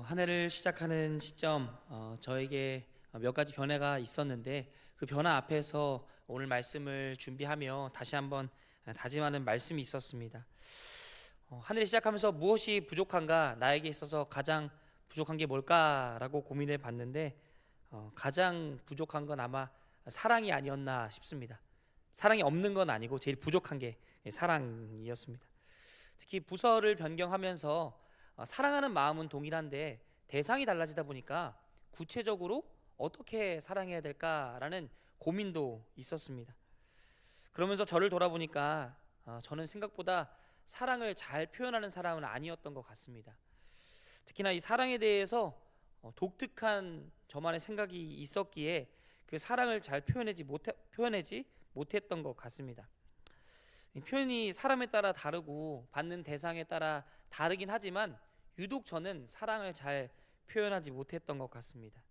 한 해를 시작하는 시점, 저에게 몇 가지 변화가 있었는데 그 변화 앞에서 오늘 말씀을 준비하며 다시 한번 다짐하는 말씀이 있었습니다. 한 해를 시작하면서 무엇이 부족한가, 나에게 있어서 가장 부족한 게 뭘까라고 고민해 봤는데 가장 부족한 건 아마 사랑이 아니었나 싶습니다. 사랑이 없는 건 아니고 제일 부족한 게 사랑이었습니다. 특히 부서를 변경하면서 사랑하는 마음은 동일한데 대상이 달라지다 보니까 구체적으로 어떻게 사랑해야 될까라는 고민도 있었습니다. 그러면서 저를 돌아보니까 저는 생각보다 사랑을 잘 표현하는 사람은 아니었던 것 같습니다. 특히나 이 사랑에 대해서 독특한 저만의 생각이 있었기에 그 사랑을 잘 표현하지 못했던 것 같습니다. 이 표현이 사람에 따라 다르고 받는 대상에 따라 다르긴 하지만 유독 저는 사랑을 잘 표현하지 못했던 것 같습니다.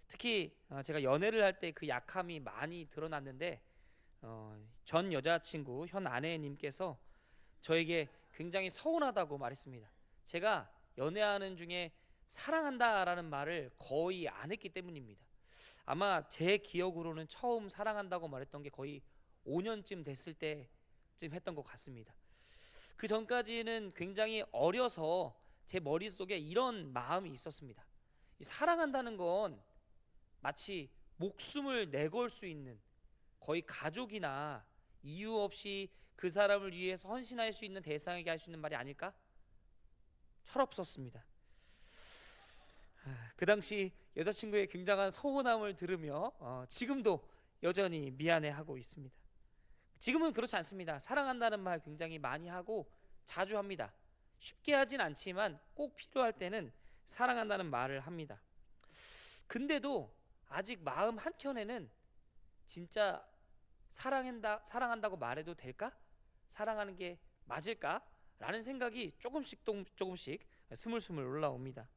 특히 제가 연애를 할 때 그 약함이 많이 드러났는데 전 여자친구 현 아내님께서 저에게 굉장히 서운하다고 말했습니다. 제가 연애하는 중에 사랑한다라는 말을 거의 안 했기 때문입니다. 아마 제 기억으로는 처음 사랑한다고 말했던 게 거의 5년쯤 됐을 때쯤 했던 것 같습니다. 그 전까지는 굉장히 어려서 제 머릿속에 이런 마음이 있었습니다. 이 사랑한다는 건 마치 목숨을 내걸 수 있는, 거의 가족이나 이유 없이 그 사람을 위해서 헌신할 수 있는 대상에게 할 수 있는 말이 아닐까? 철없었습니다. 그 당시 여자친구의 굉장한 서운함을 들으며 지금도 여전히 미안해하고 있습니다. 지금은 그렇지 않습니다. 사랑한다는 말 굉장히 많이 하고 자주 합니다. 쉽게 하진 않지만 꼭 필요할 때는 사랑한다는 말을 합니다. 근데도 아직 마음 한켠에는 진짜 사랑한다고 말해도 될까? 사랑하는 게 맞을까? 라는 생각이 조금씩 스물스물 올라옵니다.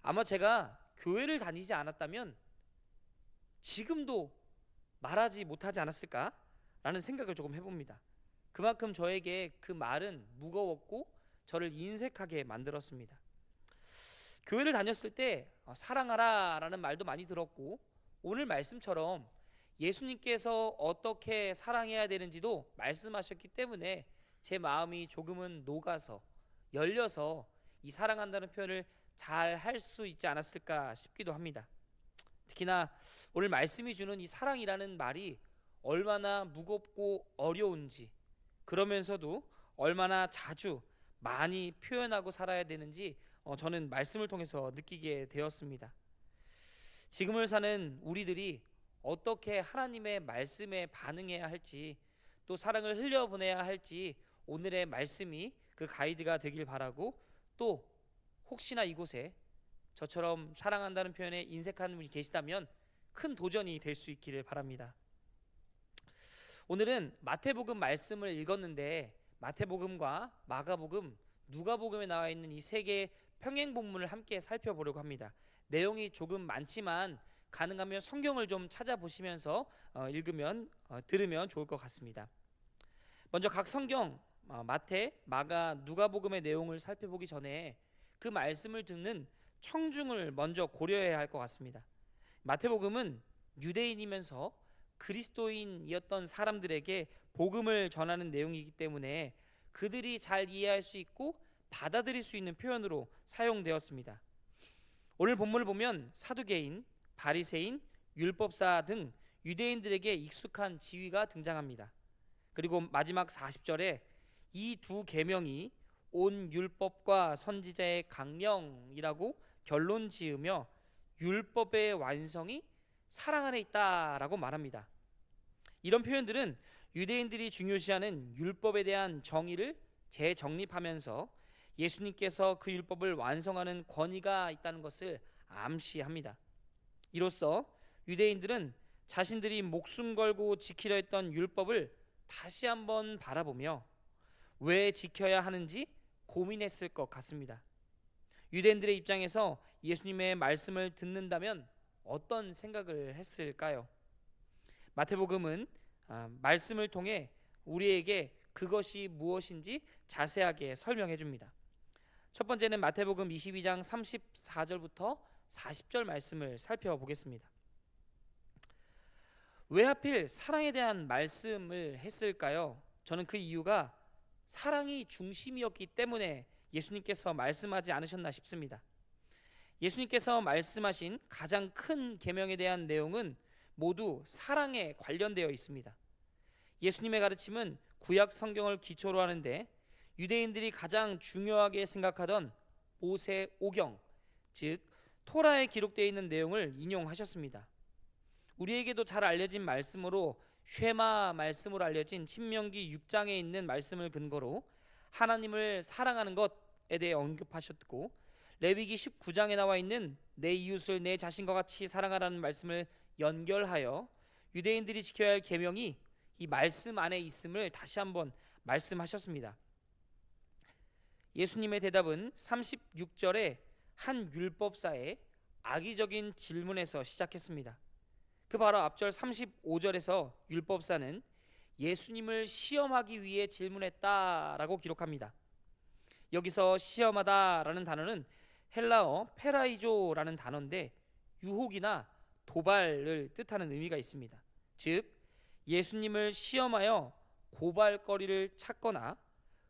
아마 제가 교회를 다니지 않았다면 지금도 말하지 못하지 않았을까? 라는 생각을 조금 해봅니다. 그만큼 저에게 그 말은 무거웠고 저를 인색하게 만들었습니다. 교회를 다녔을 때 사랑하라 라는 말도 많이 들었고 오늘 말씀처럼 예수님께서 어떻게 사랑해야 되는지도 말씀하셨기 때문에 제 마음이 조금은 녹아서 열려서 이 사랑한다는 표현을 잘 할 수 있지 않았을까 싶기도 합니다. 특히나 오늘 말씀이 주는 이 사랑이라는 말이 얼마나 무겁고 어려운지, 그러면서도 얼마나 자주 많이 표현하고 살아야 되는지 저는 말씀을 통해서 느끼게 되었습니다. 지금을 사는 우리들이 어떻게 하나님의 말씀에 반응해야 할지, 또 사랑을 흘려보내야 할지 오늘의 말씀이 그 가이드가 되길 바라고, 또 혹시나 이곳에 저처럼 사랑한다는 표현에 인색하는 분이 계시다면 큰 도전이 될 수 있기를 바랍니다. 오늘은 마태복음 말씀을 읽었는데 마태복음과 마가복음, 누가복음에 나와 있는 이 세 개의 평행 본문을 함께 살펴보려고 합니다. 내용이 조금 많지만 가능하면 성경을 좀 찾아보시면서 들으면 좋을 것 같습니다. 먼저 각 성경 마태, 마가, 누가복음의 내용을 살펴보기 전에 그 말씀을 듣는 청중을 먼저 고려해야 할 것 같습니다. 마태복음은 유대인이면서 그리스도인이었던 사람들에게 복음을 전하는 내용이기 때문에 그들이 잘 이해할 수 있고 받아들일 수 있는 표현으로 사용되었습니다. 오늘 본문을 보면 사두개인, 바리새인, 율법사 등 유대인들에게 익숙한 지위가 등장합니다. 그리고 마지막 40절에 이 두 계명이 온 율법과 선지자의 강령이라고 결론 지으며 율법의 완성이 사랑 안에 있다라고 말합니다. 이런 표현들은 유대인들이 중요시하는 율법에 대한 정의를 재정립하면서 예수님께서 그 율법을 완성하는 권위가 있다는 것을 암시합니다. 이로써 유대인들은 자신들이 목숨 걸고 지키려 했던 율법을 다시 한번 바라보며 왜 지켜야 하는지 고민했을 것 같습니다. 유대인들의 입장에서 예수님의 말씀을 듣는다면 어떤 생각을 했을까요? 마태복음은 말씀을 통해 우리에게 그것이 무엇인지 자세하게 설명해 줍니다. 첫 번째는 마태복음 22장 34절부터 40절 말씀을 살펴보겠습니다. 왜 하필 사랑에 대한 말씀을 했을까요? 저는 그 이유가 사랑이 중심이었기 때문에 예수님께서 말씀하지 않으셨나 싶습니다. 예수님께서 말씀하신 가장 큰 계명에 대한 내용은 모두 사랑에 관련되어 있습니다. 예수님의 가르침은 구약 성경을 기초로 하는데 유대인들이 가장 중요하게 생각하던 모세 오경, 즉 토라에 기록되어 있는 내용을 인용하셨습니다. 우리에게도 잘 알려진 말씀으로 쉐마 말씀으로 알려진 신명기 6장에 있는 말씀을 근거로 하나님을 사랑하는 것에 대해 언급하셨고, 레위기 19장에 나와 있는 내 이웃을 내 자신과 같이 사랑하라는 말씀을 연결하여 유대인들이 지켜야 할 계명이 이 말씀 안에 있음을 다시 한번 말씀하셨습니다. 예수님의 대답은 36절에 한 율법사의 악의적인 질문에서 시작했습니다. 그 바로 앞절 35절에서 율법사는 예수님을 시험하기 위해 질문했다라고 기록합니다. 여기서 시험하다라는 단어는 헬라어 페라이조라는 단어인데 유혹이나 도발을 뜻하는 의미가 있습니다. 즉 예수님을 시험하여 고발거리를 찾거나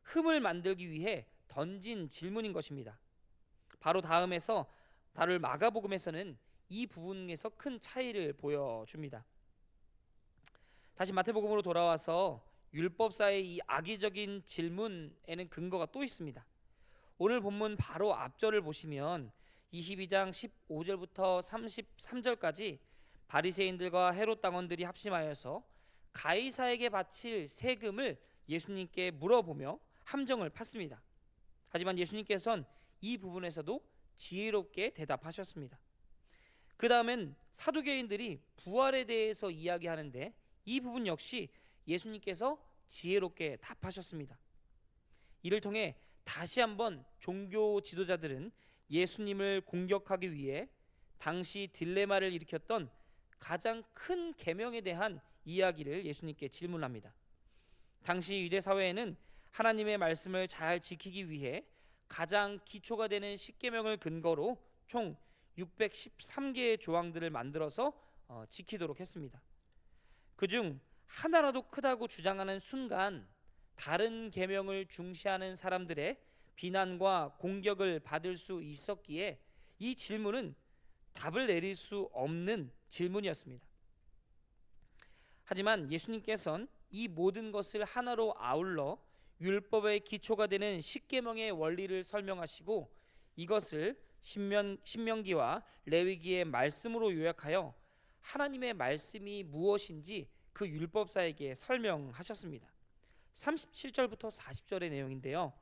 흠을 만들기 위해 던진 질문인 것입니다. 바로 다룰 마가복음에서는 이 부분에서 큰 차이를 보여줍니다. 다시 마태복음으로 돌아와서 율법사의 이 악의적인 질문에는 근거가 또 있습니다. 오늘 본문 바로 앞절을 보시면 22장 15절부터 33절까지 바리새인들과 헤롯 당원들이 합심하여서 가이사에게 바칠 세금을 예수님께 물어보며 함정을 팠습니다. 하지만 예수님께서는 이 부분에서도 지혜롭게 대답하셨습니다. 그 다음엔 사두개인들이 부활에 대해서 이야기하는데 이 부분 역시 예수님께서 지혜롭게 답하셨습니다. 이를 통해 다시 한번 종교 지도자들은 예수님을 공격하기 위해 당시 딜레마를 일으켰던 가장 큰 계명에 대한 이야기를 예수님께 질문합니다. 당시 유대 사회에는 하나님의 말씀을 잘 지키기 위해 가장 기초가 되는 십계명을 근거로 총 613개의 조항들을 만들어서 지키도록 했습니다. 그중 하나라도 크다고 주장하는 순간 다른 계명을 중시하는 사람들의 비난과 공격을 받을 수 있었기에 이 질문은 답을 내릴 수 없는 질문이었습니다. 하지만 예수님께서는 이 모든 것을 하나로 아울러 율법의 기초가 되는 십계명의 원리를 설명하시고 이것을 신명기와 레위기의 말씀으로 요약하여 하나님의 말씀이 무엇인지 그 율법사에게 설명하셨습니다. 37절부터 40절의 내용인데요.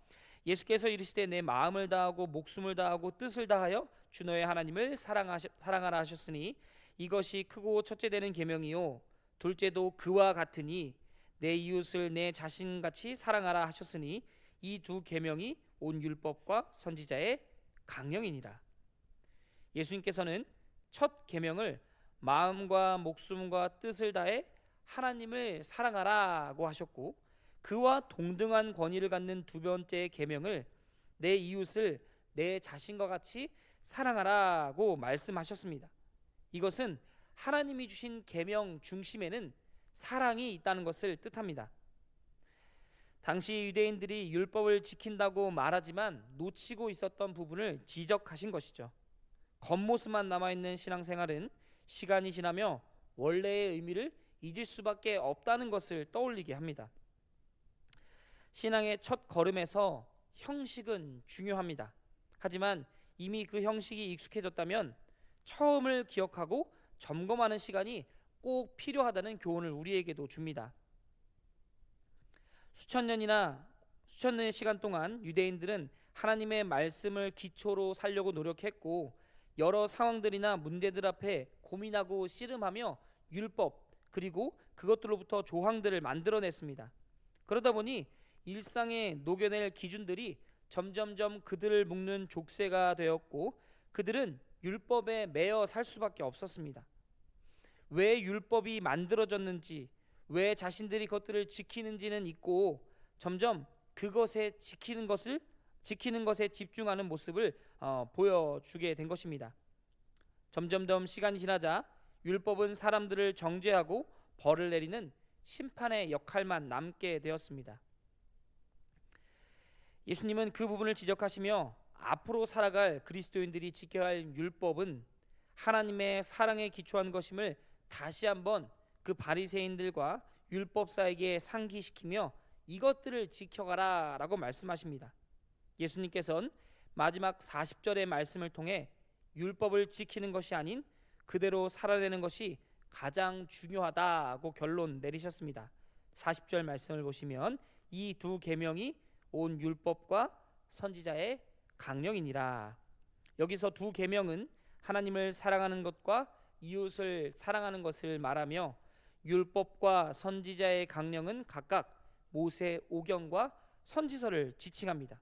예수께서 이르시되 내 마음을 다하고 목숨을 다하고 뜻을 다하여 주 너의 하나님을 사랑하라 하셨으니 이것이 크고 첫째 되는 계명이요 둘째도 그와 같으니 내 이웃을 내 자신같이 사랑하라 하셨으니 이 두 계명이 온 율법과 선지자의 강령이니라. 예수님께서는 첫 계명을 마음과 목숨과 뜻을 다해 하나님을 사랑하라고 하셨고 그와 동등한 권위를 갖는 두 번째 계명을 내 이웃을 내 자신과 같이 사랑하라고 말씀하셨습니다. 이것은 하나님이 주신 계명 중심에는 사랑이 있다는 것을 뜻합니다. 당시 유대인들이 율법을 지킨다고 말하지만 놓치고 있었던 부분을 지적하신 것이죠. 겉모습만 남아있는 신앙생활은 시간이 지나며 원래의 의미를 잊을 수밖에 없다는 것을 떠올리게 합니다. 신앙의 첫 걸음에서 형식은 중요합니다. 하지만 이미 그 형식이 익숙해졌다면 처음을 기억하고 점검하는 시간이 꼭 필요하다는 교훈을 우리에게도 줍니다. 수천 년의 시간 동안 유대인들은 하나님의 말씀을 기초로 살려고 노력했고 여러 상황들이나 문제들 앞에 고민하고 씨름하며 율법 그리고 그것들로부터 조항들을 만들어냈습니다. 그러다 보니 일상에 녹여낼 기준들이 점점점 그들을 묶는 족쇄가 되었고 그들은 율법에 매여 살 수밖에 없었습니다. 왜 율법이 만들어졌는지 왜 자신들이 그것들을 지키는지는 있고 점점 그것에 지키는 것을 지키는 것에 집중하는 모습을 보여주게 된 것입니다. 점점점 시간이 지나자 율법은 사람들을 정죄하고 벌을 내리는 심판의 역할만 남게 되었습니다. 예수님은 그 부분을 지적하시며 앞으로 살아갈 그리스도인들이 지켜야 할 율법은 하나님의 사랑에 기초한 것임을 다시 한번 그 바리새인들과 율법사에게 상기시키며 이것들을 지켜가라 라고 말씀하십니다. 예수님께서는 마지막 40절의 말씀을 통해 율법을 지키는 것이 아닌 그대로 살아내는 것이 가장 중요하다고 결론 내리셨습니다. 40절 말씀을 보시면 이 두 계명이 온 율법과 선지자의 강령이니라. 여기서 두 계명은 하나님을 사랑하는 것과 이웃을 사랑하는 것을 말하며 율법과 선지자의 강령은 각각 모세 오경과 선지서를 지칭합니다.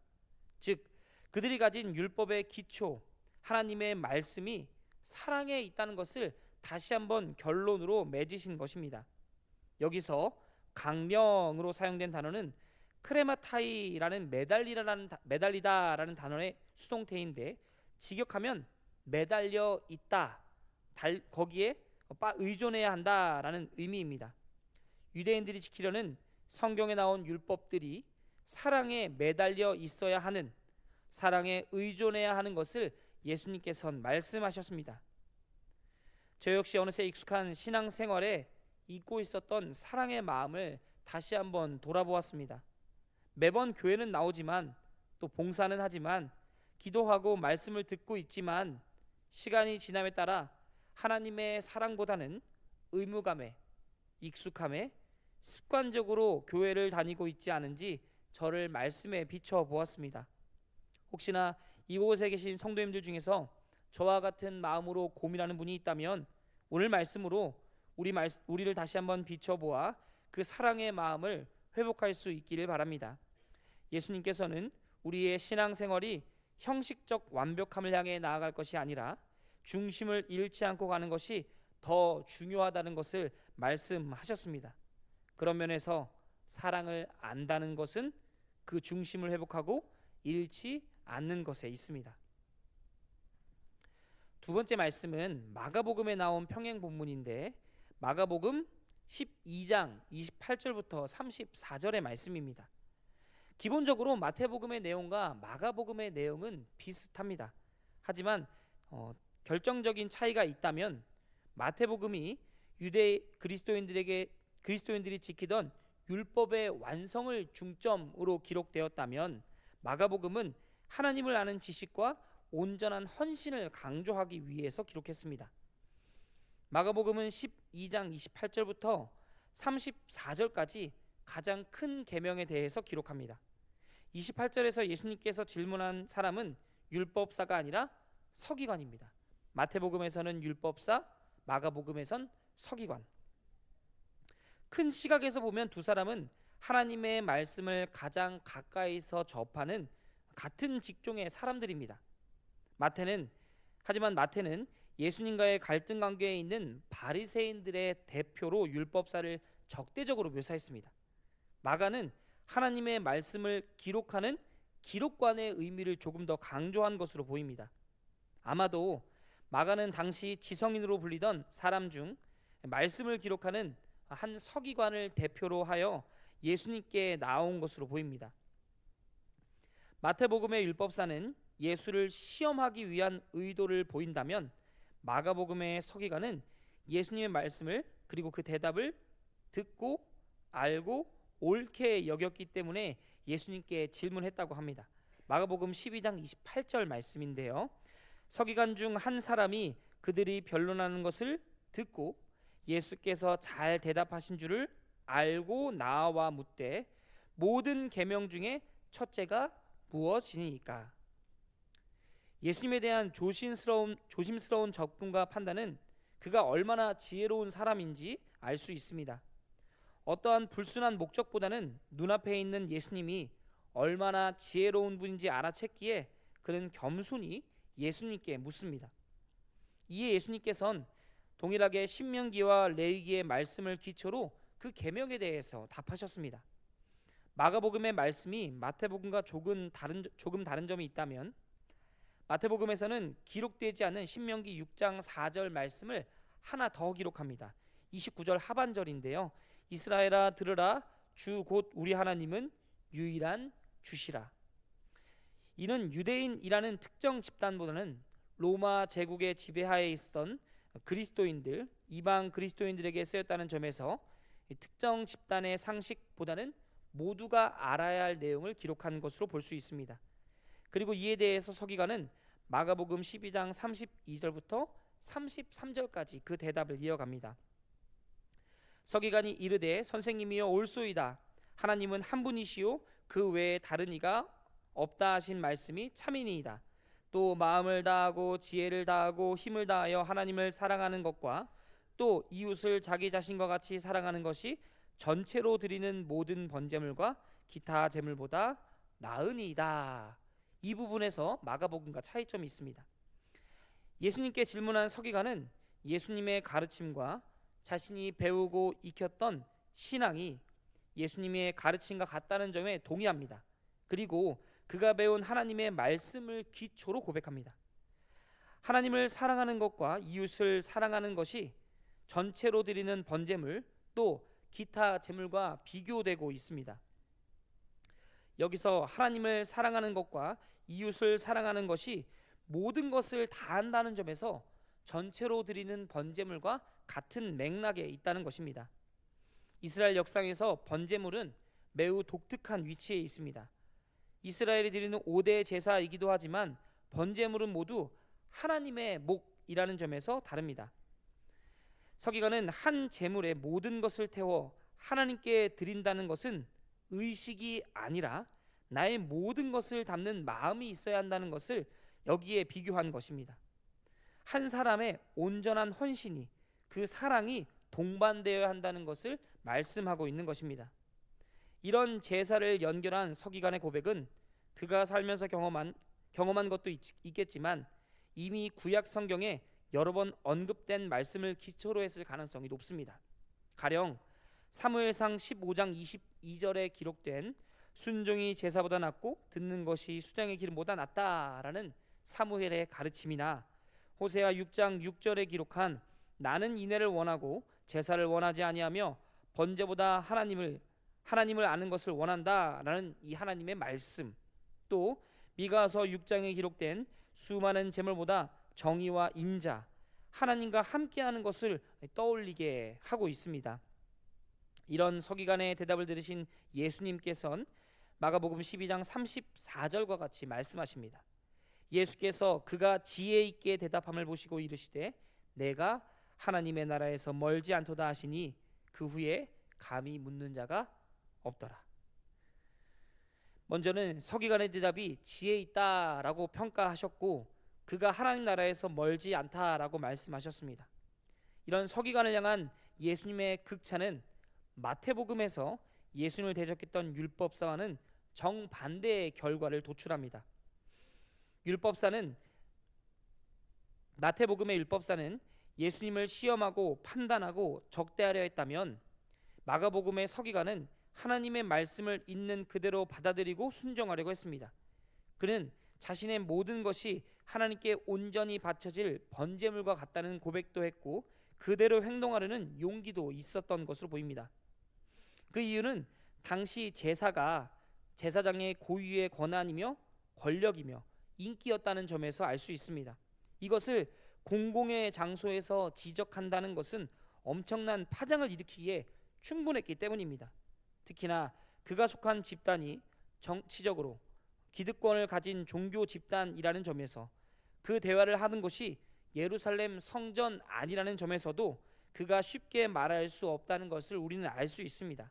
즉 그들이 가진 율법의 기초 하나님의 말씀이 사랑에 있다는 것을 다시 한번 결론으로 맺으신 것입니다. 여기서 강령으로 사용된 단어는 크레마타이라는 매달리다라는 단어의 수동태인데 직역하면 매달려 있다, 거기에 의존해야 한다라는 의미입니다. 유대인들이 지키려는 성경에 나온 율법들이 사랑에 매달려 있어야 하는, 사랑에 의존해야 하는 것을 예수님께서는 말씀하셨습니다. 저 역시 어느새 익숙한 신앙생활에 잊고 있었던 사랑의 마음을 다시 한번 돌아보았습니다. 매번 교회는 나오지만 또 봉사는 하지만 기도하고 말씀을 듣고 있지만 시간이 지남에 따라 하나님의 사랑보다는 의무감에, 익숙함에 습관적으로 교회를 다니고 있지 않은지 저를 말씀에 비춰 보았습니다. 혹시나 이곳에 계신 성도님들 중에서 저와 같은 마음으로 고민하는 분이 있다면 오늘 말씀으로 우리를 다시 한번 비춰보아 그 사랑의 마음을 회복할 수 있기를 바랍니다. 예수님께서는 우리의 신앙생활이 형식적 완벽함을 향해 나아갈 것이 아니라 중심을 잃지 않고 가는 것이 더 중요하다는 것을 말씀하셨습니다. 그런 면에서 사랑을 안다는 것은 그 중심을 회복하고 잃지 않는 것에 있습니다. 두 번째 말씀은 마가복음에 나온 평행 본문인데 마가복음 12장 28절부터 34절의 말씀입니다. 기본적으로 마태복음의 내용과 마가복음의 내용은 비슷합니다. 하지만 결정적인 차이가 있다면 마태복음이 유대 그리스도인들이 지키던 율법의 완성을 중점으로 기록되었다면 마가복음은 하나님을 아는 지식과 온전한 헌신을 강조하기 위해서 기록했습니다. 마가복음은 12장 28절부터 34절까지 가장 큰 계명에 대해서 기록합니다. 28절에서 예수님께서 질문한 사람은 율법사가 아니라 서기관입니다. 마태복음에서는 율법사, 마가복음에선 서기관. 큰 시각에서 보면 두 사람은 하나님의 말씀을 가장 가까이서 접하는 같은 직종의 사람들입니다. 하지만 마태는 예수님과의 갈등 관계에 있는 바리새인들의 대표로 율법사를 적대적으로 묘사했습니다. 마가는 하나님의 말씀을 기록하는 기록관의 의미를 조금 더 강조한 것으로 보입니다. 아마도 마가는 당시 지성인으로 불리던 사람 중 말씀을 기록하는 한 서기관을 대표로 하여 예수님께 나온 것으로 보입니다. 마태복음의 율법사는 예수를 시험하기 위한 의도를 보인다면 마가복음의 서기관은 예수님의 말씀을 그리고 그 대답을 듣고 알고 옳게 여겼기 때문에 예수님께 질문했다고 합니다. 마가복음 12장 28절 말씀인데요. 서기관 중 한 사람이 그들이 변론하는 것을 듣고 예수께서 잘 대답하신 줄을 알고 나와 묻되 모든 계명 중에 첫째가 무엇이니까? 예수님에 대한 조심스러운 접근과 판단은 그가 얼마나 지혜로운 사람인지 알 수 있습니다. 어떠한 불순한 목적보다는 눈앞에 있는 예수님이 얼마나 지혜로운 분인지 알아챘기에 그는 겸손히 예수님께 묻습니다. 이에 예수님께서는 동일하게 신명기와 레위기의 말씀을 기초로 그 계명에 대해서 답하셨습니다. 마가복음의 말씀이 마태복음과 조금 다른 점이 있다면, 마태복음에서는 기록되지 않은 신명기 6장 4절 말씀을 하나 더 기록합니다. 29절 하반절인데요. 이스라엘아 들으라, 주 곧 우리 하나님은 유일한 주시라. 이는 유대인이라는 특정 집단보다는 로마 제국의 지배하에 있었던 그리스도인들, 이방 그리스도인들에게 쓰였다는 점에서 특정 집단의 상식보다는 모두가 알아야 할 내용을 기록한 것으로 볼 수 있습니다. 그리고 이에 대해서 서기관은 마가복음 12장 32절부터 33절까지 그 대답을 이어갑니다. 서기관이 이르되 선생님이여 옳소이다. 하나님은 한 분이시요 그 외에 다른 이가 없다 하신 말씀이 참이니이다. 또 마음을 다하고 지혜를 다하고 힘을 다하여 하나님을 사랑하는 것과 또 이웃을 자기 자신과 같이 사랑하는 것이 전체로 드리는 모든 번제물과 기타 제물보다 나으니이다. 이 부분에서 마가복음과 차이점이 있습니다. 예수님께 질문한 서기관은 예수님의 가르침과 자신이 배우고 익혔던 신앙이 예수님의 가르침과 같다는 점에 동의합니다. 그리고 그가 배운 하나님의 말씀을 기초로 고백합니다. 하나님을 사랑하는 것과 이웃을 사랑하는 것이 전체로 드리는 번제물 또 기타 제물과 비교되고 있습니다. 여기서 하나님을 사랑하는 것과 이웃을 사랑하는 것이 모든 것을 다 한다는 점에서 전체로 드리는 번제물과 같은 맥락에 있다는 것입니다. 이스라엘 역사에서 번제물은 매우 독특한 위치에 있습니다. 이스라엘이 드리는 5대 제사이기도 하지만 번제물은 모두 하나님의 목이라는 점에서 다릅니다. 서기관은 한 제물에 모든 것을 태워 하나님께 드린다는 것은 의식이 아니라 나의 모든 것을 담는 마음이 있어야 한다는 것을 여기에 비교한 것입니다. 한 사람의 온전한 헌신이, 그 사랑이 동반되어야 한다는 것을 말씀하고 있는 것입니다. 이런 제사를 연결한 서기관의 고백은 그가 살면서 경험한 것도 있겠지만 이미 구약 성경에 여러 번 언급된 말씀을 기초로 했을 가능성이 높습니다. 가령 사무엘상 15장 22절에 기록된 순종이 제사보다 낫고 듣는 것이 수령의 기름보다 낫다라는 사무엘의 가르침이나 호세아 6장 6절에 기록한 나는 인애를 원하고 제사를 원하지 아니하며 번제보다 하나님을 아는 것을 원한다라는 이 하나님의 말씀, 또 미가서 6장에 기록된 수많은 제물보다 정의와 인자, 하나님과 함께하는 것을 떠올리게 하고 있습니다. 이런 서기관의 대답을 들으신 예수님께서는 마가복음 12장 34절과 같이 말씀하십니다. 예수께서 그가 지혜 있게 대답함을 보시고 이르시되 내가 하나님의 나라에서 멀지 않도다 하시니 그 후에 감히 묻는 자가 없더라. 먼저는 서기관의 대답이 지혜 있다라고 평가하셨고 그가 하나님 나라에서 멀지 않다라고 말씀하셨습니다. 이런 서기관을 향한 예수님의 극찬은 마태복음에서 예수님을 대적했던 율법사와는 정반대의 결과를 도출합니다. 마태복음의 율법사는 예수님을 시험하고 판단하고 적대하려 했다면 마가복음의 서기관은 하나님의 말씀을 있는 그대로 받아들이고 순종하려고 했습니다. 그는 자신의 모든 것이 하나님께 온전히 바쳐질 번제물과 같다는 고백도 했고 그대로 행동하려는 용기도 있었던 것으로 보입니다. 그 이유는 당시 제사가 제사장의 고유의 권한이며 권력이며 인기였다는 점에서 알 수 있습니다. 이것을 공공의 장소에서 지적한다는 것은 엄청난 파장을 일으키기에 충분했기 때문입니다. 특히나 그가 속한 집단이 정치적으로 기득권을 가진 종교 집단이라는 점에서 그 대화를 하는 곳이 예루살렘 성전 아니라는 점에서도 그가 쉽게 말할 수 없다는 것을 우리는 알 수 있습니다.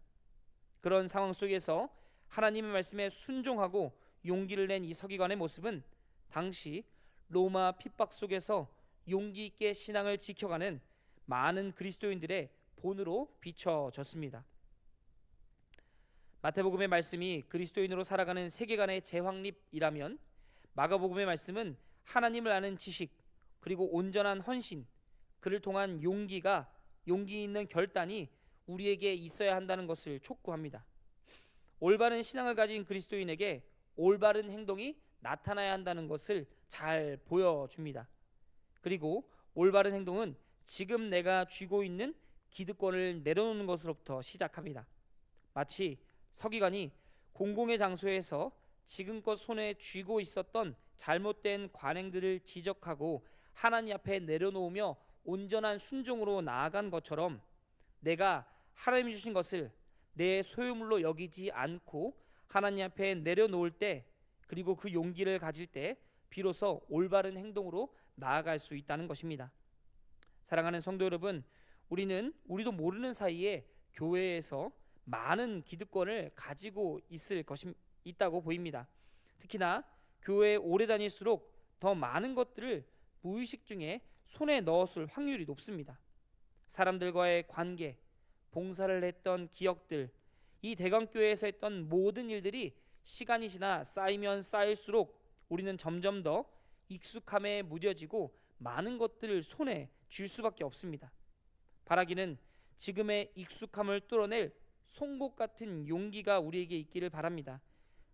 그런 상황 속에서 하나님의 말씀에 순종하고 용기를 낸 이 서기관의 모습은 당시 로마 핍박 속에서 용기 있게 신앙을 지켜가는 많은 그리스도인들의 본으로 비춰졌습니다. 마태복음의 말씀이 그리스도인으로 살아가는 세계관의 재확립이라면 마가복음의 말씀은 하나님을 아는 지식 그리고 온전한 헌신, 그를 통한 용기 있는 결단이 우리에게 있어야 한다는 것을 촉구합니다. 올바른 신앙을 가진 그리스도인에게 올바른 행동이 나타나야 한다는 것을 잘 보여줍니다. 그리고 올바른 행동은 지금 내가 쥐고 있는 기득권을 내려놓는 것으로부터 시작합니다. 마치 서기관이 공공의 장소에서 지금껏 손에 쥐고 있었던 잘못된 관행들을 지적하고 하나님 앞에 내려놓으며 온전한 순종으로 나아간 것처럼 내가 하나님이 주신 것을 내 소유물로 여기지 않고 하나님 앞에 내려놓을 때, 그리고 그 용기를 가질 때 비로소 올바른 행동으로 나아갈 수 있다는 것입니다. 사랑하는 성도 여러분, 우리도 모르는 사이에 교회에서 많은 기득권을 가지고 있다고 보입니다. 특히나 교회에 오래 다닐수록 더 많은 것들을 무의식 중에 손에 넣었을 확률이 높습니다. 사람들과의 관계, 봉사를 했던 기억들, 이 대강교회에서 했던 모든 일들이 시간이 지나 쌓이면 쌓일수록 우리는 점점 더 익숙함에 무뎌지고 많은 것들을 손에 쥘 수밖에 없습니다. 바라기는 지금의 익숙함을 뚫어낼 송곳 같은 용기가 우리에게 있기를 바랍니다.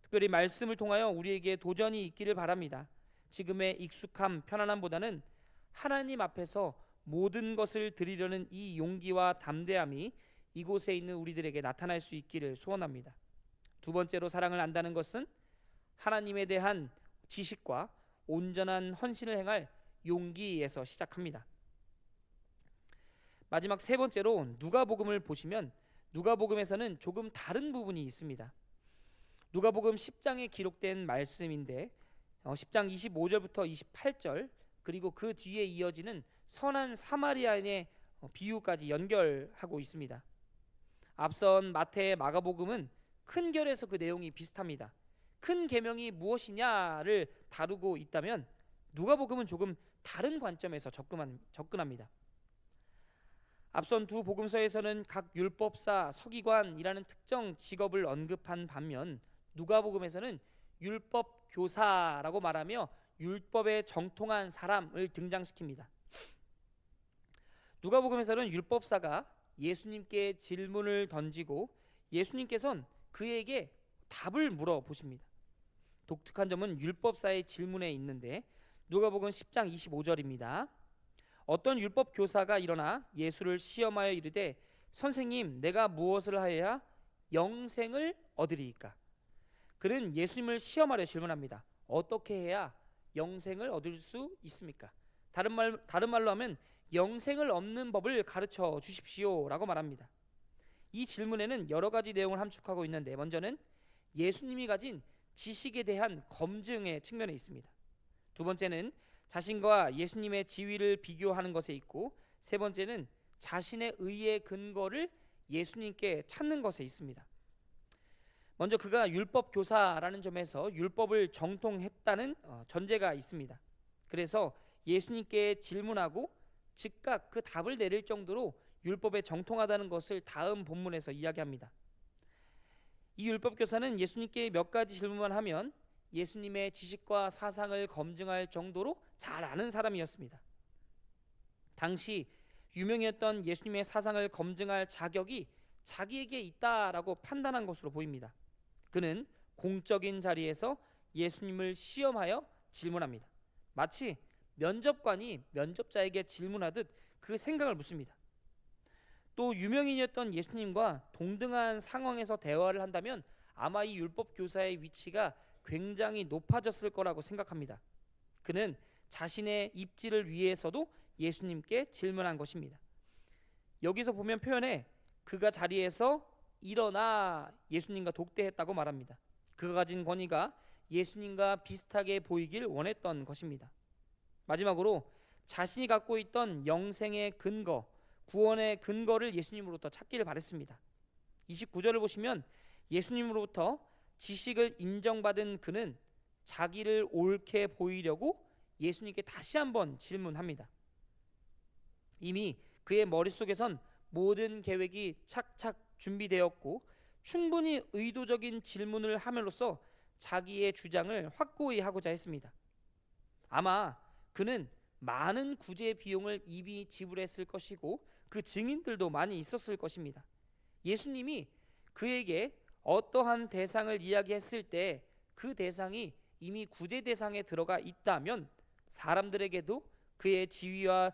특별히 말씀을 통하여 우리에게 도전이 있기를 바랍니다. 지금의 익숙함, 편안함보다는 하나님 앞에서 모든 것을 드리려는 이 용기와 담대함이 이곳에 있는 우리들에게 나타날 수 있기를 소원합니다. 두 번째로 사랑을 안다는 것은 하나님에 대한 지식과 온전한 헌신을 행할 용기에서 시작합니다. 마지막 세 번째로 누가복음을 보시면 누가복음에서는 조금 다른 부분이 있습니다. 누가복음 10장에 기록된 말씀인데 10장 25절부터 28절, 그리고 그 뒤에 이어지는 선한 사마리아인의 비유까지 연결하고 있습니다. 앞선 마태, 마가복음은 큰 결에서 그 내용이 비슷합니다. 큰 계명이 무엇이냐를 다루고 있다면 누가복음은 조금 다른 관점에서 접근합니다. 앞선 두 복음서에서는 각 율법사, 서기관이라는 특정 직업을 언급한 반면 누가복음에서는 율법 교사라고 말하며 율법에 정통한 사람을 등장시킵니다. 누가복음에서는 율법사가 예수님께 질문을 던지고 예수님께서는 그에게 답을 물어보십니다. 독특한 점은 율법사의 질문에 있는데 누가복음 10장 25절입니다. 어떤 율법 교사가 일어나 예수를 시험하여 이르되 선생님, 내가 무엇을 하여야 영생을 얻으리이까? 그는 예수님을 시험하려 질문합니다. 어떻게 해야 영생을 얻을 수 있습니까? 다른 말로 하면 영생을 얻는 법을 가르쳐 주십시오라고 말합니다. 이 질문에는 여러 가지 내용을 함축하고 있는데 먼저는 예수님이 가진 지식에 대한 검증의 측면에 있습니다. 두 번째는 자신과 예수님의 지위를 비교하는 것에 있고, 세 번째는 자신의 의의 근거를 예수님께 찾는 것에 있습니다. 먼저 그가 율법 교사라는 점에서 율법을 정통했다는 전제가 있습니다. 그래서 예수님께 질문하고 즉각 그 답을 내릴 정도로 율법에 정통하다는 것을 다음 본문에서 이야기합니다. 이 율법 교사는 예수님께 몇 가지 질문만 하면 예수님의 지식과 사상을 검증할 정도로 잘 아는 사람이었습니다. 당시 유명했던 예수님의 사상을 검증할 자격이 자기에게 있다라고 판단한 것으로 보입니다. 그는 공적인 자리에서 예수님을 시험하여 질문합니다. 마치 면접관이 면접자에게 질문하듯 그 생각을 묻습니다. 또 유명인이었던 예수님과 동등한 상황에서 대화를 한다면 아마 이 율법 교사의 위치가 굉장히 높아졌을 거라고 생각합니다. 그는 자신의 입지를 위해서도 예수님께 질문한 것입니다. 여기서 보면 표현에 그가 자리에서 일어나 예수님과 독대했다고 말합니다. 그가 가진 권위가 예수님과 비슷하게 보이길 원했던 것입니다. 마지막으로 자신이 갖고 있던 영생의 근거, 구원의 근거를 예수님으로부터 찾기를 바랬습니다. 29절을 보시면 예수님으로부터 지식을 인정받은 그는 자기를 옳게 보이려고 예수님께 다시 한번 질문합니다. 이미 그의 머릿속에선 모든 계획이 착착 준비되었고 충분히 의도적인 질문을 함으로써 자기의 주장을 확고히 하고자 했습니다. 아마 그는 많은 구제 비용을 이미 지불했을 것이고 그 증인들도 많이 있었을 것입니다. 예수님이 그에게 어떠한 대상을 이야기했을 때 그 대상이 이미 구제 대상에 들어가 있다면 사람들에게도 그의 지위와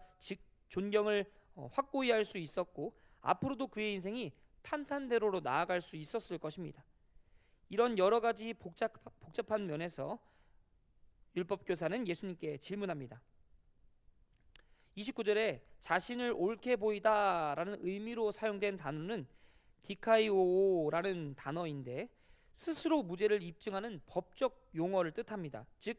존경을 확고히 할 수 있었고 앞으로도 그의 인생이 탄탄대로로 나아갈 수 있었을 것입니다. 이런 여러 가지 복잡한 면에서 율법교사는 예수님께 질문합니다. 29절에 자신을 옳게 보이다라는 의미로 사용된 단어는 디카이오라는 단어인데 스스로 무죄를 입증하는 법적 용어를 뜻합니다. 즉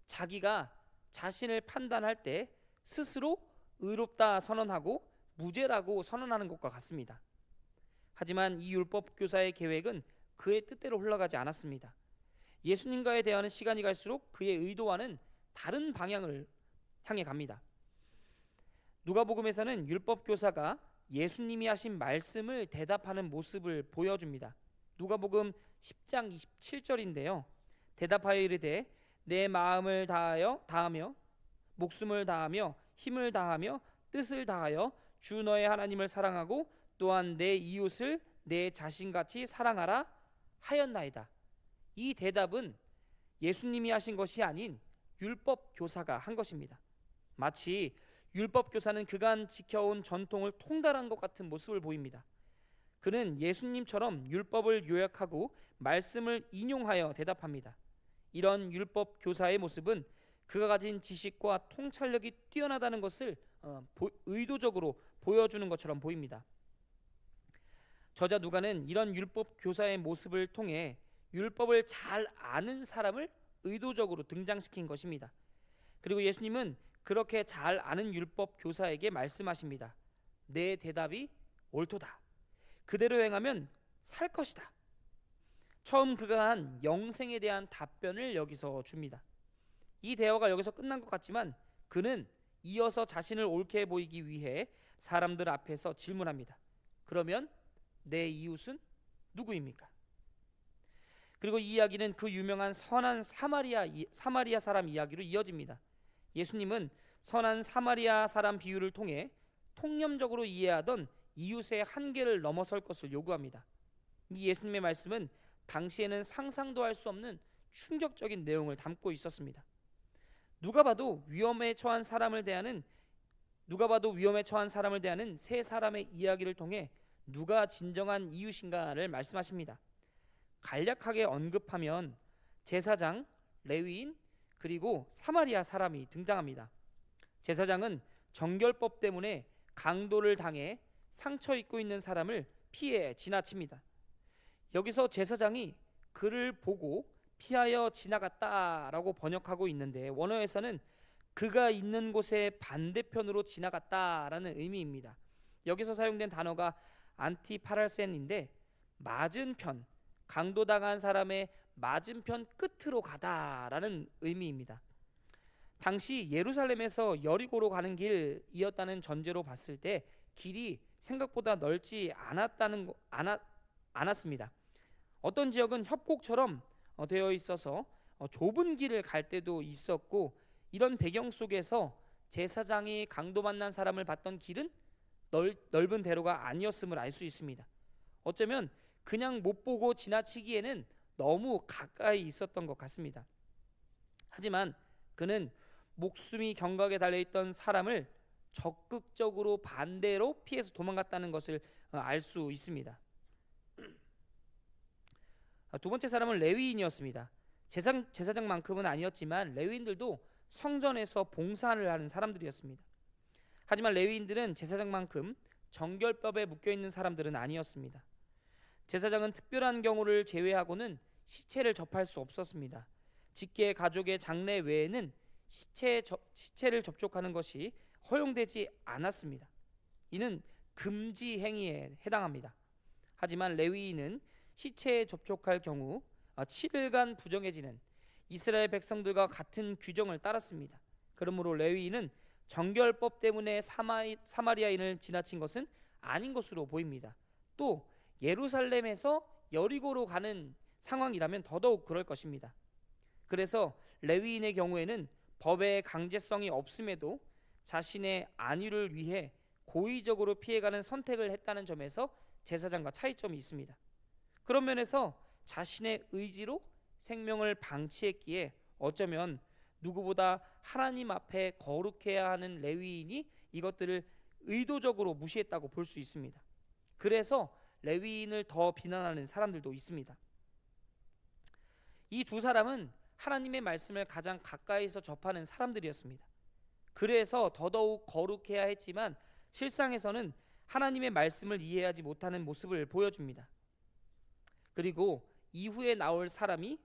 자기가 자신을 판단할 때 스스로 의롭다 선언하고 무죄라고 선언하는 것과 같습니다. 하지만 이 율법교사의 계획은 그의 뜻대로 흘러가지 않았습니다. 예수님과의 대화는 시간이 갈수록 그의 의도와는 다른 방향을 향해 갑니다. 누가복음에서는 율법교사가 예수님이 하신 말씀을 대답하는 모습을 보여줍니다. 누가복음 10장 27절인데요. 대답하여 이르되 내 마음을 다하며 목숨을 다하며 힘을 다하며 뜻을 다하여 주 너의 하나님을 사랑하고 또한 내 이웃을 내 자신같이 사랑하라 하였나이다. 이 대답은 예수님이 하신 것이 아닌 율법교사가 한 것입니다. 마치 율법교사는 그간 지켜온 전통을 통달한 것 같은 모습을 보입니다. 그는 예수님처럼 율법을 요약하고 말씀을 인용하여 대답합니다. 이런 율법교사의 모습은 그가 가진 지식과 통찰력이 뛰어나다는 것을 의도적으로 보여주는 것처럼 보입니다. 저자 누가는 이런 율법교사의 모습을 통해 율법을 잘 아는 사람을 의도적으로 등장시킨 것입니다. 그리고 예수님은 그렇게 잘 아는 율법교사에게 말씀하십니다. 내 대답이 옳도다. 그대로 행하면 살 것이다. 처음 그가 한 영생에 대한 답변을 여기서 줍니다. 이 대화가 여기서 끝난 것 같지만 그는 이어서 자신을 옳게 보이기 위해 사람들 앞에서 질문합니다. 그러면 내 이웃은 누구입니까? 그리고 이 이야기는 그 유명한 선한 사마리아 사람 이야기로 이어집니다. 예수님은 선한 사마리아 사람 비유를 통해 통념적으로 이해하던 이웃의 한계를 넘어설 것을 요구합니다. 이 예수님의 말씀은 당시에는 상상도 할 수 없는 충격적인 내용을 담고 있었습니다. 누가 봐도 위험에 처한 사람을 대하는 세 사람의 이야기를 통해 누가 진정한 이웃인가를 말씀하십니다. 간략하게 언급하면 제사장, 레위인, 그리고 사마리아 사람이 등장합니다. 제사장은 정결법 때문에 강도를 당해 상처 입고 있는 사람을 피해 지나칩니다. 여기서 제사장이 그를 보고 피하여 지나갔다라고 번역하고 있는데 원어에서는 그가 있는 곳의 반대편으로 지나갔다라는 의미입니다. 여기서 사용된 단어가 안티파랄센인데 맞은편, 강도당한 사람의 맞은편 끝으로 가다라는 의미입니다. 당시 예루살렘에서 여리고로 가는 길이었다는 전제로 봤을 때 길이 생각보다 넓지 않았습니다. 어떤 지역은 협곡처럼 되어 있어서 좁은 길을 갈 때도 있었고 이런 배경 속에서 제사장이 강도 만난 사람을 봤던 길은 넓은 대로가 아니었음을 알 수 있습니다. 어쩌면 그냥 못 보고 지나치기에는 너무 가까이 있었던 것 같습니다. 하지만 그는 목숨이 경각에 달려있던 사람을 적극적으로 반대로 피해서 도망갔다는 것을 알 수 있습니다. 두 번째 사람은 레위인이었습니다. 제사장만큼은 아니었지만 레위인들도 성전에서 봉사를 하는 사람들이었습니다. 하지만 레위인들은 제사장만큼 정결법에 묶여있는 사람들은 아니었습니다. 제사장은 특별한 경우를 제외하고는 시체를 접할 수 없었습니다. 직계 가족의 장례 외에는 시체를 접촉하는 것이 허용되지 않았습니다. 이는 금지 행위에 해당합니다. 하지만 레위인은 시체에 접촉할 경우 7일간 부정해지는 이스라엘 백성들과 같은 규정을 따랐습니다. 그러므로 레위인은 정결법 때문에 사마리아인을 지나친 것은 아닌 것으로 보입니다. 또 예루살렘에서 여리고로 가는 상황이라면 더더욱 그럴 것입니다. 그래서 레위인의 경우에는 법의 강제성이 없음에도 자신의 안위를 위해 고의적으로 피해가는 선택을 했다는 점에서 제사장과 차이점이 있습니다. 그런 면에서 자신의 의지로 생명을 방치했기에 어쩌면 누구보다 하나님 앞에 거룩해야 하는 레위인이 이것들을 의도적으로 무시했다고 볼 수 있습니다. 그래서 레위인을 더 비난하는 사람들도 있습니다. 이 두 사람은 하나님의 말씀을 가장 가까이서 접하는 사람들이었습니다. 그래서 더더욱 거룩해야 했지만 실상에서는 하나님의 말씀을 이해하지 못하는 모습을 보여줍니다. 그리고 이후에 나올 사람이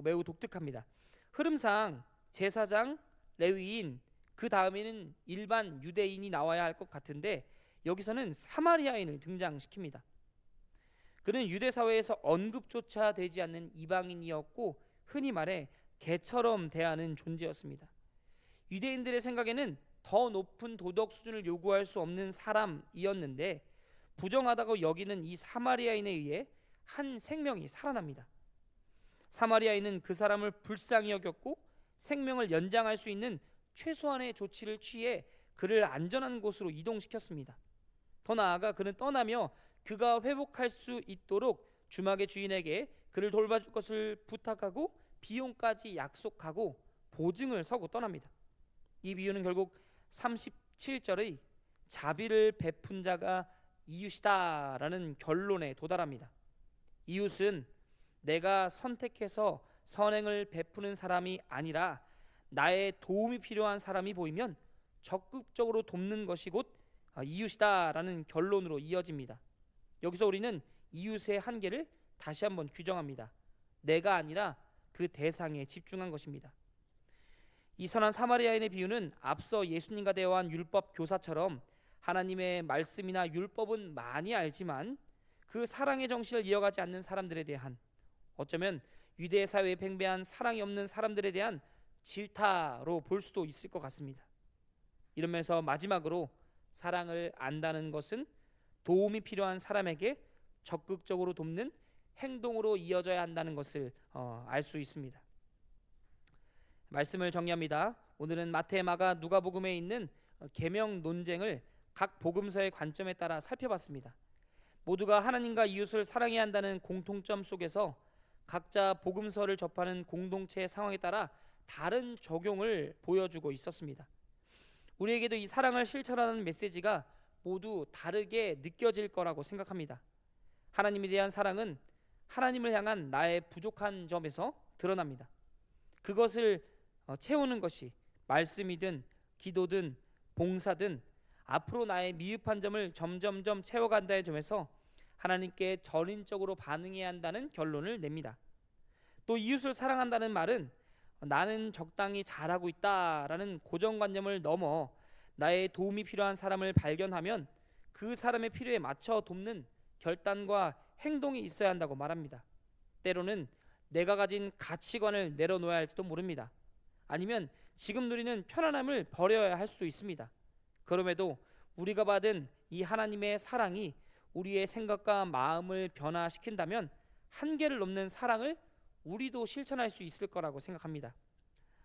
매우 독특합니다. 흐름상 제사장, 레위인, 그 다음에는 일반 유대인이 나와야 할 것 같은데 여기서는 사마리아인을 등장시킵니다. 그는 유대 사회에서 언급조차 되지 않는 이방인이었고 흔히 말해 개처럼 대하는 존재였습니다. 유대인들의 생각에는 더 높은 도덕 수준을 요구할 수 없는 사람이었는데 부정하다고 여기는 이 사마리아인에 의해 한 생명이 살아납니다. 사마리아인은 그 사람을 불쌍히 여겼고 생명을 연장할 수 있는 최소한의 조치를 취해 그를 안전한 곳으로 이동시켰습니다. 더 나아가 그는 떠나며 그가 회복할 수 있도록 주막의 주인에게 그를 돌봐줄 것을 부탁하고 비용까지 약속하고 보증을 서고 떠납니다. 이 비유는 결국 37절의 자비를 베푼 자가 이웃이다라는 결론에 도달합니다. 이웃은 내가 선택해서 선행을 베푸는 사람이 아니라 나의 도움이 필요한 사람이 보이면 적극적으로 돕는 것이 곧 이웃이다라는 결론으로 이어집니다. 여기서 우리는 이웃의 한계를 다시 한번 규정합니다. 내가 아니라 그 대상에 집중한 것입니다. 이 선한 사마리아인의 비유는 앞서 예수님과 대화한 율법 교사처럼 하나님의 말씀이나 율법은 많이 알지만 그 사랑의 정신을 이어가지 않는 사람들에 대한, 어쩌면 유대 사회에 팽배한 사랑이 없는 사람들에 대한 질타로 볼 수도 있을 것 같습니다. 이러면서 마지막으로 사랑을 안다는 것은 도움이 필요한 사람에게 적극적으로 돕는 행동으로 이어져야 한다는 것을 알 수 있습니다. 말씀을 정리합니다. 오늘은 마태, 마가, 누가복음에 있는 계명 논쟁을 각 복음서의 관점에 따라 살펴봤습니다. 모두가 하나님과 이웃을 사랑해야 한다는 공통점 속에서 각자 복음서를 접하는 공동체의 상황에 따라 다른 적용을 보여주고 있었습니다. 우리에게도 이 사랑을 실천하는 메시지가 모두 다르게 느껴질 거라고 생각합니다. 하나님에 대한 사랑은 하나님을 향한 나의 부족한 점에서 드러납니다. 그것을 채우는 것이 말씀이든 기도든 봉사든 앞으로 나의 미흡한 점을 점점점 채워간다의 점에서 하나님께 전인적으로 반응해야 한다는 결론을 냅니다. 또 이웃을 사랑한다는 말은 나는 적당히 잘하고 있다라는 고정관념을 넘어 나의 도움이 필요한 사람을 발견하면 그 사람의 필요에 맞춰 돕는 결단과 행동이 있어야 한다고 말합니다. 때로는 내가 가진 가치관을 내려놓아야 할지도 모릅니다. 아니면 지금 누리는 편안함을 버려야 할 수 있습니다. 그럼에도 우리가 받은 이 하나님의 사랑이 우리의 생각과 마음을 변화시킨다면 한계를 넘는 사랑을 우리도 실천할 수 있을 거라고 생각합니다.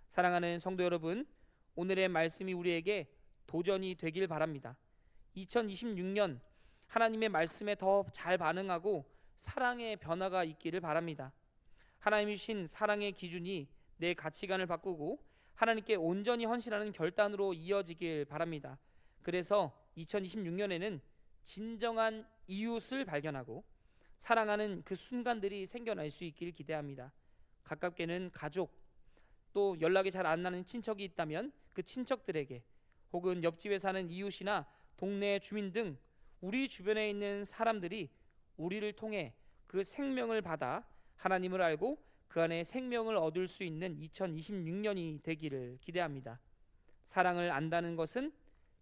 사랑하는 성도 여러분, 오늘의 말씀이 우리에게 도전이 되길 바랍니다. 2026년 하나님의 말씀에 더 잘 반응하고 사랑의 변화가 있기를 바랍니다. 하나님이 주신 사랑의 기준이 내 가치관을 바꾸고 하나님께 온전히 헌신하는 결단으로 이어지길 바랍니다. 그래서 2026년에는 진정한 이웃을 발견하고 사랑하는 그 순간들이 생겨날 수 있길 기대합니다. 가깝게는 가족, 또 연락이 잘 안 나는 친척이 있다면 그 친척들에게, 혹은 옆집에 사는 이웃이나 동네 주민 등 우리 주변에 있는 사람들이 우리를 통해 그 생명을 받아 하나님을 알고 그 안에 생명을 얻을 수 있는 2026년이 되기를 기대합니다. 사랑을 안다는 것은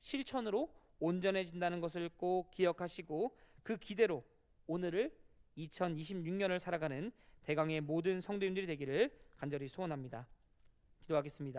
실천으로 온전해진다는 것을 꼭 기억하시고 그 기대로 오늘을 2026년을 살아가는 대강의 모든 성도님들이 되기를 간절히 소원합니다. 기도하겠습니다.